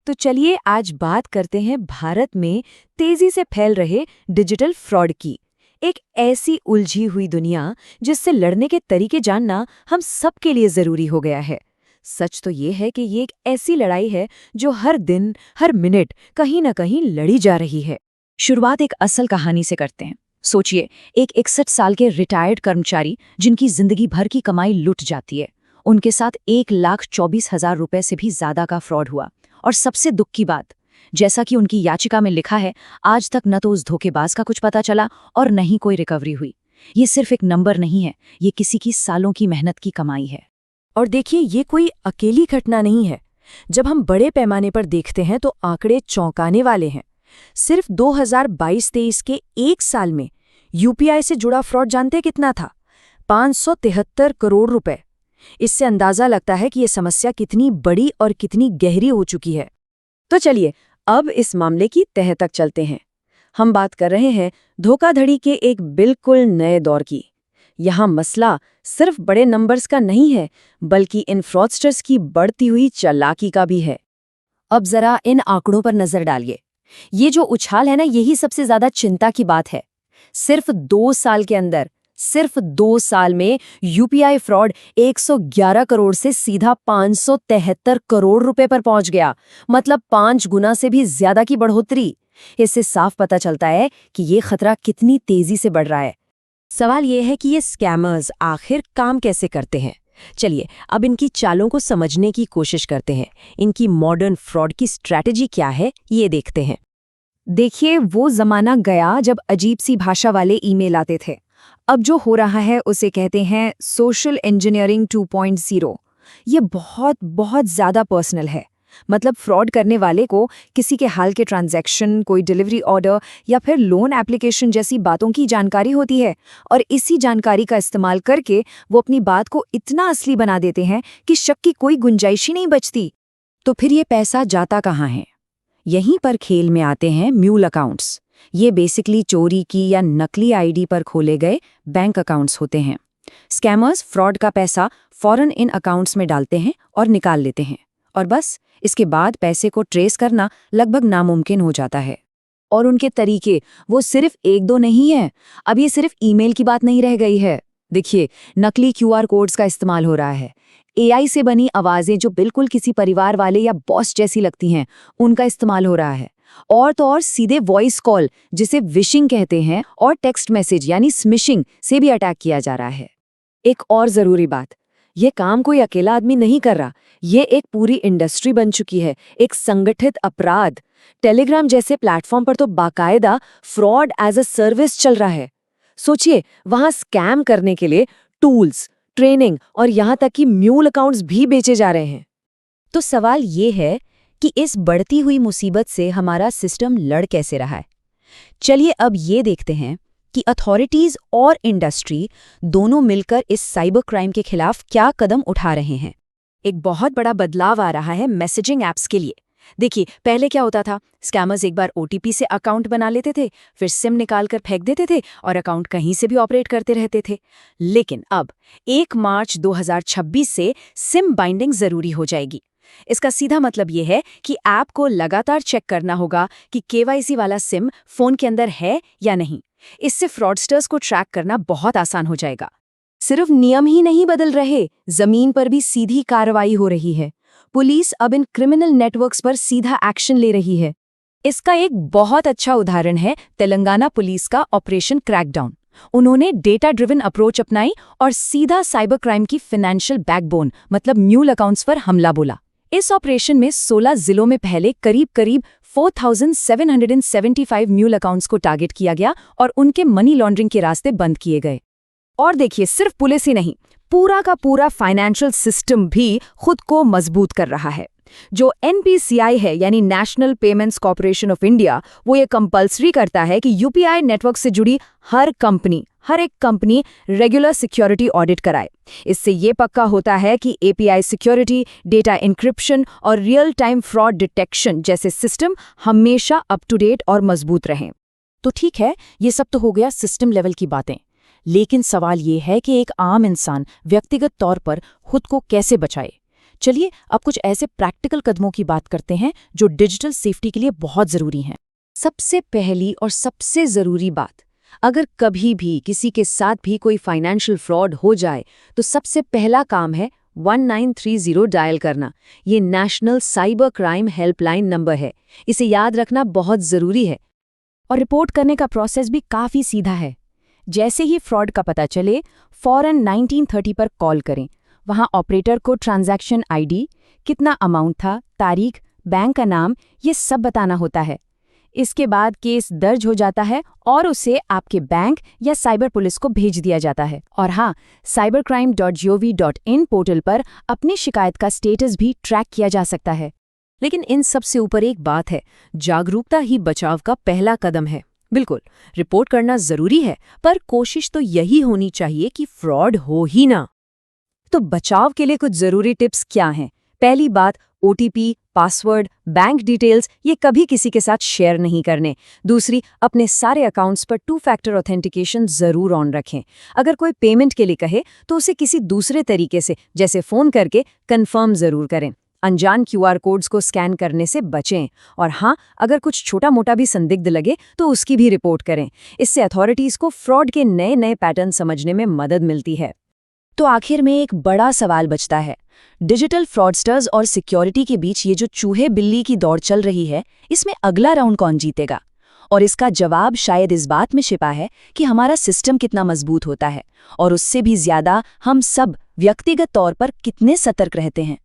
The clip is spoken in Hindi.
तो चलिए आज बात करते हैं भारत में तेजी से फैल रहे डिजिटल फ्रॉड की। एक ऐसी उलझी हुई दुनिया जिससे लड़ने के तरीके जानना हम सबके लिए जरूरी हो गया है। सच तो ये है कि ये एक ऐसी लड़ाई है जो हर दिन हर मिनट कहीं ना कहीं लड़ी जा रही है। शुरुआत एक असल कहानी से करते हैं। सोचिए, एक 61 साल के रिटायर्ड कर्मचारी जिनकी जिंदगी भर की कमाई लुट जाती है, उनके साथ 1,24,000 रुपए से भी ज्यादा का फ्रॉड हुआ। और सबसे दुख की बात, जैसा कि उनकी याचिका में लिखा है, आज तक न तो उस धोखेबाज का कुछ पता चला और न ही कोई रिकवरी हुई। ये सिर्फ एक नंबर नहीं है, ये किसी की सालों की मेहनत की कमाई है। और देखिए, ये कोई अकेली घटना नहीं है। जब हम बड़े पैमाने पर देखते हैं तो आंकड़े चौंकाने वाले हैं। सिर्फ 2022-23 के एक साल में यूपीआई से जुड़ा फ्रॉड जानते कितना था? 573 करोड़ रुपए। इससे अंदाजा लगता है कि ये समस्या कितनी बड़ी और कितनी गहरी हो चुकी है। तो चलिए अब इस मामले की तह तक चलते हैं। हम बात कर रहे हैं धोखाधड़ी के एक बिल्कुल नए दौर की। यहाँ मसला सिर्फ बड़े नंबर्स का नहीं है, बल्कि इन फ्रॉडस्टर्स की बढ़ती हुई चालाकी का भी है। अब जरा इन आंकड़ों पर नजर डालिए। ये जो उछाल है ना, यही सबसे ज्यादा चिंता की बात है। सिर्फ 2 साल के अंदर, सिर्फ 2 साल में यूपीआई फ्रॉड 111 करोड़ से सीधा 573 करोड़ रुपए पर पहुंच गया। मतलब 5 गुना से भी ज्यादा की बढ़ोतरी। इससे साफ पता चलता है कि ये खतरा कितनी तेजी से बढ़ रहा है। सवाल ये है कि ये स्कैमर्स आखिर काम कैसे करते हैं। चलिए अब इनकी चालों को समझने की कोशिश करते हैं। इनकी मॉडर्न फ्रॉड की स्ट्रैटेजी क्या है, ये देखते हैं। देखिए, वो जमाना गया जब अजीब सी भाषा वाले ईमेल आते थे। अब जो हो रहा है उसे कहते हैं सोशल इंजीनियरिंग 2.0। ये बहुत बहुत ज्यादा पर्सनल है। मतलब फ्रॉड करने वाले को किसी के हाल के ट्रांजैक्शन, कोई डिलीवरी ऑर्डर या फिर लोन एप्लीकेशन जैसी बातों की जानकारी होती है, और इसी जानकारी का इस्तेमाल करके वो अपनी बात को इतना असली बना देते हैं कि शक की कोई गुंजाइश ही नहीं बचती। तो फिर ये पैसा जाता कहाँ है? यहीं पर खेल में आते हैं म्यूल अकाउंट्स। ये बेसिकली चोरी की या नकली आईडी पर खोले गए बैंक अकाउंट्स होते हैं। स्कैमर्स फ्रॉड का पैसा फौरन इन अकाउंट्स में डालते हैं और निकाल लेते हैं, और बस इसके बाद पैसे को ट्रेस करना लगभग नामुमकिन हो जाता है। और उनके तरीके वो सिर्फ 1-2 नहीं है। अब ये सिर्फ ईमेल की बात नहीं रह गई है। देखिए, नकली क्यूआर कोड्स का इस्तेमाल हो रहा है। एआई से बनी आवाजें जो बिल्कुल किसी परिवार वाले या बॉस जैसी लगती हैं, उनका इस्तेमाल हो रहा है। और तो और सीधे वॉइस कॉल, जिसे विशिंग कहते हैं, और टेक्स्ट मैसेज यानी स्मिशिंग से भी अटैक किया जा रहा है। एक और जरूरी बात, ये काम कोई अकेला आदमी नहीं कर रहा। ये एक पूरी इंडस्ट्री बन चुकी है, एक संगठित अपराध। टेलीग्राम जैसे प्लेटफॉर्म पर तो बाकायदा फ्रॉड एज अ सर्विस चल रहा है। सोचिए, वहां स्कैम करने के लिए टूल्स, ट्रेनिंग और यहां तक कि म्यूल अकाउंट्स भी बेचे जा रहे हैं। तो सवाल ये है कि इस बढ़ती हुई मुसीबत से हमारा सिस्टम लड़ कैसे रहा है। चलिए अब ये देखते हैं कि अथॉरिटीज और इंडस्ट्री दोनों मिलकर इस साइबर क्राइम के खिलाफ क्या कदम उठा रहे हैं। एक बहुत बड़ा बदलाव आ रहा है मैसेजिंग ऐप्स के लिए। देखिए, पहले क्या होता था, स्कैमर्स एक बार ओटीपी से अकाउंट बना लेते थे, फिर सिम निकालकर फेंक देते थे और अकाउंट कहीं से भी ऑपरेट करते रहते थे। लेकिन अब 1 मार्च 2026 से सिम बाइंडिंग जरूरी हो जाएगी। इसका सीधा मतलब ये है कि ऐप को लगातार चेक करना होगा कि केवाईसी वाला सिम फोन के अंदर है या नहीं। इससे फ्रॉडस्टर्स को ट्रैक करना बहुत आसान हो जाएगा। सिर्फ नियम ही नहीं बदल रहे, जमीन पर भी सीधी कार्रवाई हो रही है। पुलिस अब इन क्रिमिनल नेटवर्क्स पर सीधा एक्शन ले रही है। इसका एक बहुत अच्छा उदाहरण है तेलंगाना पुलिस का ऑपरेशन क्रैकडाउन। उन्होंने डेटा ड्रिवन अप्रोच अपनाई और सीधा साइबर क्राइम की फाइनेंशियल बैकबोन मतलब म्यूल अकाउंट्स पर हमला बोला। इस ऑपरेशन में 16 जिलों में पहले करीब 4,775 म्यूल अकाउंट्स को टारगेट किया गया और उनके मनी लॉन्ड्रिंग के रास्ते बंद किए गए। और देखिए, सिर्फ पुलिस ही नहीं, पूरा का पूरा फाइनेंशियल सिस्टम भी खुद को मजबूत कर रहा है। जो एनपीसीआई है यानी national payments corporation of India, वो ये कंपल्सरी करता है कि यूपीआई नेटवर्क से जुड़ी हर एक कंपनी रेगुलर सिक्योरिटी ऑडिट कराए। इससे ये पक्का होता है कि एपीआई सिक्योरिटी, डेटा इंक्रिप्शन और रियल टाइम फ्रॉड डिटेक्शन जैसे सिस्टम हमेशा अप टू डेट और मजबूत रहें। तो ठीक है, ये सब तो हो गया सिस्टम लेवल की बातें, लेकिन सवाल ये है कि एक आम इंसान व्यक्तिगत तौर पर खुद को कैसे बचाए। चलिए अब कुछ ऐसे प्रैक्टिकल कदमों की बात करते हैं जो डिजिटल सेफ्टी के लिए बहुत ज़रूरी हैं। सबसे पहली और सबसे ज़रूरी बात, अगर कभी भी किसी के साथ भी कोई फाइनेंशियल फ्रॉड हो जाए तो सबसे पहला काम है 1930 डायल करना। ये national cyber crime helpline number है, इसे याद रखना बहुत ज़रूरी है। और रिपोर्ट करने का प्रोसेस भी काफ़ी सीधा है। जैसे ही फ्रॉड का पता चले, फौरन 1930 पर कॉल करें। वहां ऑपरेटर को ट्रांजैक्शन आईडी, कितना अमाउंट था, तारीख, बैंक का नाम, ये सब बताना होता है। इसके बाद केस दर्ज हो जाता है और उसे आपके बैंक या साइबर पुलिस को भेज दिया जाता है। और हाँ, cybercrime.gov.in पोर्टल पर अपनी शिकायत का स्टेटस भी ट्रैक किया जा सकता है। लेकिन इन सब से ऊपर एक बात है, जागरूकता ही बचाव का पहला कदम है। बिल्कुल, रिपोर्ट करना ज़रूरी है, पर कोशिश तो यही होनी चाहिए कि फ्रॉड हो ही ना। तो बचाव के लिए कुछ ज़रूरी टिप्स क्या हैं? पहली बात, OTP, पासवर्ड, बैंक डिटेल्स ये कभी किसी के साथ शेयर नहीं करने। दूसरी, अपने सारे अकाउंट्स पर 2 फैक्टर ऑथेंटिकेशन ज़रूर ऑन रखें। अगर कोई पेमेंट के लिए कहे तो उसे किसी दूसरे तरीके से, जैसे फ़ोन करके, कंफर्म ज़रूर करें। अनजान QR कोड्स को स्कैन करने से बचें। और हाँ, अगर कुछ छोटा मोटा भी संदिग्ध लगे तो उसकी भी रिपोर्ट करें। इससे अथॉरिटीज़ को फ्रॉड के नए नए पैटर्न समझने में मदद मिलती है। तो आखिर में एक बड़ा सवाल बचता है, डिजिटल फ्रॉडस्टर्स और सिक्योरिटी के बीच ये जो चूहे बिल्ली की दौड़ चल रही है, इसमें अगला राउंड कौन जीतेगा? और इसका जवाब शायद इस बात में छिपा है कि हमारा सिस्टम कितना मजबूत होता है और उससे भी ज्यादा हम सब व्यक्तिगत तौर पर कितने सतर्क रहते हैं।